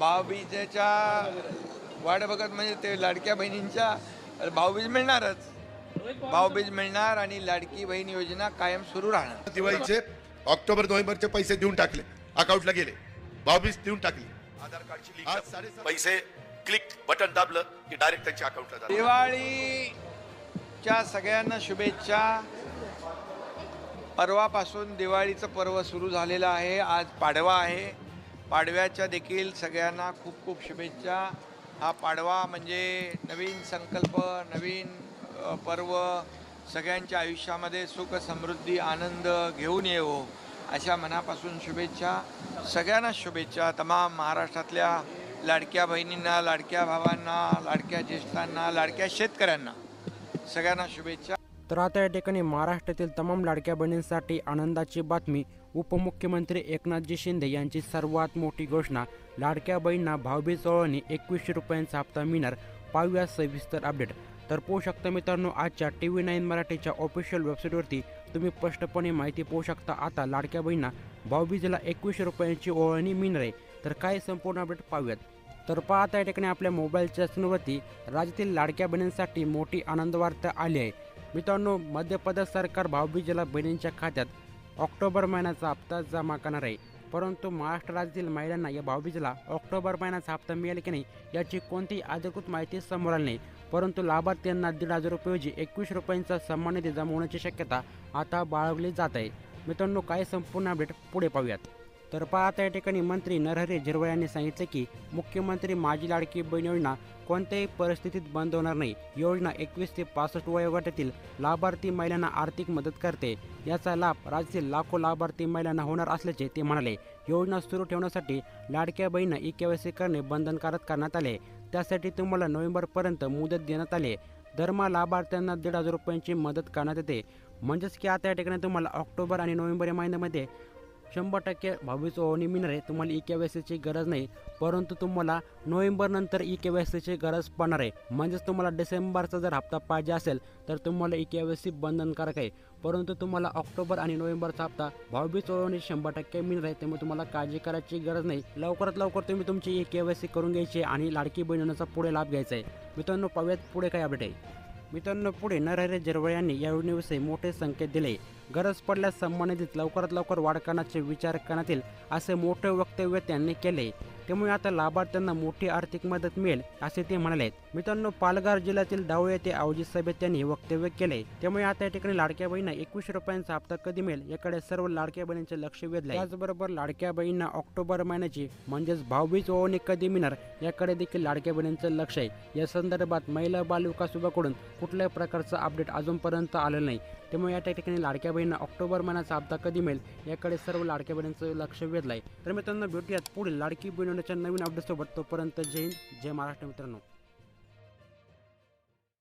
भाऊबीजेच्या वाट बघत म्हणजे ते लाडक्या बहिणींच्या भाऊबीज मिळणारच. भाऊबीज मिळणार आणि लाडकी बहीण योजना कायम सुरू राहणार. दिवाळीचे ऑक्टोबर नोव्हेंबरचे पैसे देऊन टाकले, अकाउंटला गेले, भाऊबीज देऊन टाकली, आधार कार्डची लिंक, पैसे क्लिक बटन दाबलं की डायरेक्ट त्यांच्या अकाउंटला जातात. दिवाळीच्या सगळ्यांना शुभेच्छा. परवापासून दिवाळीचं पर्व सुरू झालेलं आहे. आज पाडवा आहे. पाडव्याच्या देखील सगळ्यांना खूप खूप शुभेच्छा. हा पाडवा म्हणजे नवीन संकल्प, नवीन पर्व, सगळ्यांच्या आयुष्यामध्ये सुख समृद्धी आनंद घेऊन येवो अशा मनापासून शुभेच्छा. सगळ्यांना शुभेच्छा. तमाम महाराष्ट्रातल्या लाडक्या बहिणींना, लाडक्या भावांना, लाडक्या ज्येष्ठांना, लाडक्या शेतकऱ्यांना सगळ्यांना शुभेच्छा. तर आता या ठिकाणी महाराष्ट्रातील तमाम लाडक्या बहिणींसाठी आनंदाची बातमी. उपमुख्यमंत्री एकनाथजी शिंदे यांची सर्वात मोठी घोषणा. लाडक्या बहिणींना भाऊबीज ओवाळणी 2100 रुपयांचा हप्ता मिळणार. पाहूया सविस्तर अपडेट. तर पाहू शकता मित्रांनो, आजच्या TV9 मराठीच्या ऑफिशियल वेबसाईटवरती तुम्ही स्पष्टपणे माहिती पाहू शकता. आता लाडक्या बहिणींना भाऊबीजेला 2100 रुपयांची ओवाळणी मिळणार आहे. तर काय संपूर्ण अपडेट पाहूयात. तर पाहता या ठिकाणी आपल्या मोबाईलच्या स्क्रीनवरती राज्यातील लाडक्या बहिणींसाठी मोठी आनंद वार्ता आली आहे. मित्रांनो, मध्य प्रदेश सरकार भाऊबीजेला बहिणींच्या खात्यात ऑक्टोबर महिन्याचा हप्ता जमा करणार आहे. परंतु महाराष्ट्र राज्यातील महिलांना या भाऊबीजेला ऑक्टोबर महिन्याचा हप्ता मिळेल की नाही याची कोणतीही अधिकृत माहिती समोर आली नाही. परंतु लाभार्थ्यांना 1,500 रुपयाऐवजी 2100 रुपयांचा सन्मान निधी जमा होण्याची शक्यता आता बाळगली जात आहे. मित्रांनो, काय संपूर्ण अपडेट पुढे पाहूयात. तर पाहता या ठिकाणी मंत्री नरहरी झिरवळ यांनी सांगितले की मुख्यमंत्री माझी लाडकी बहीण योजना कोणत्याही परिस्थितीत बंद होणार नाही. योजना 21 ते 65 वयोगटातील लाभार्थी महिलांना आर्थिक मदत करते. याचा लाभ राज्यातील लाखो लाभार्थी महिलांना होणार असल्याचे ते म्हणाले. योजना सुरू ठेवण्यासाठी लाडक्या बहिणींना ई-KYC करणे बंधनकारक करण्यात आले. त्यासाठी तुम्हाला नोव्हेंबरपर्यंत मुदत देण्यात आली. दरमहा लाभार्थ्यांना 1,500 रुपयांची मदत करण्यात येते. म्हणजेच की आता या ठिकाणी तुम्हाला ऑक्टोबर आणि नोव्हेंबर या महिन्यामध्ये 100% भाऊबीज ओवाळणी मिळणार आहे. तुम्हाला ई-KYCची गरज नाही, परंतु तुम्हाला नोव्हेंबरनंतर ई-KYCची गरज पडणार आहे. म्हणजेच तुम्हाला डिसेंबरचा जर हप्ता पाहिजे असेल तर तुम्हाला ई-KYC बंधनकारक आहे. परंतु तुम्हाला ऑक्टोबर आणि नोव्हेंबरचा हप्ता भाऊबीज ओवाळणी 100% मिळणार आहे. त्यामुळे तुम्हाला काळजी करायची गरज नाही. लवकरात लवकर तुम्ही तुमची ई-KYC करून घ्यायची आणि लाडकी बहिणीचा पुढे लाभ घ्यायचा आहे. मित्रांनो, पाहूयात पुढे काय अपडेट आहे. मित्रांनो, पुढे नरहरी झिरवळ यांनी या योजनेविषयी मोठे संकेत दिले. गरज पडल्यास संबंधित लवकरात लवकर वाढ करण्याचे विचार करण्यात येईल असे मोठे वक्तव्य त्यांनी केले. त्यामुळे आता लाभार्थ्यांना मोठी आर्थिक मदत मिळेल असे ते म्हणाले. मित्रांनो, पालघर जिल्ह्यातील डावळे येथे आयोजित सभेत त्यांनी वक्तव्य केले. त्यामुळे आता या ठिकाणी लाडक्या बहिणींना 2100 रुपयांचा हप्ता कधी मिळेल याकडे सर्व लाडक्या बहिणींचे लक्ष वेधले. त्याचबरोबर लाडक्या बहिणींना ऑक्टोबर महिन्याची म्हणजेच भाऊबीज ओवाळणी कधी मिळणार याकडे देखील लाडक्या बहिणींचे लक्ष आहे. या संदर्भात महिला बाल विकास विभागाकडून कुठल्याही प्रकारचं अपडेट अजूनपर्यंत आलेलं नाही. त्यामुळे या ठिकाणी लाडक्या बहिणींना ऑक्टोबर महिन्याचा हप्ता कधी मिळेल याकडे सर्व लाडक्या बहिणींचं लक्ष वेधलं आहे. तर मित्रांनो, भेटूयात पुढील लाडकी बहिणीच्या नवीन अपडेटसोबत. तोपर्यंत जय हिंद, जय महाराष्ट्र मित्रांनो.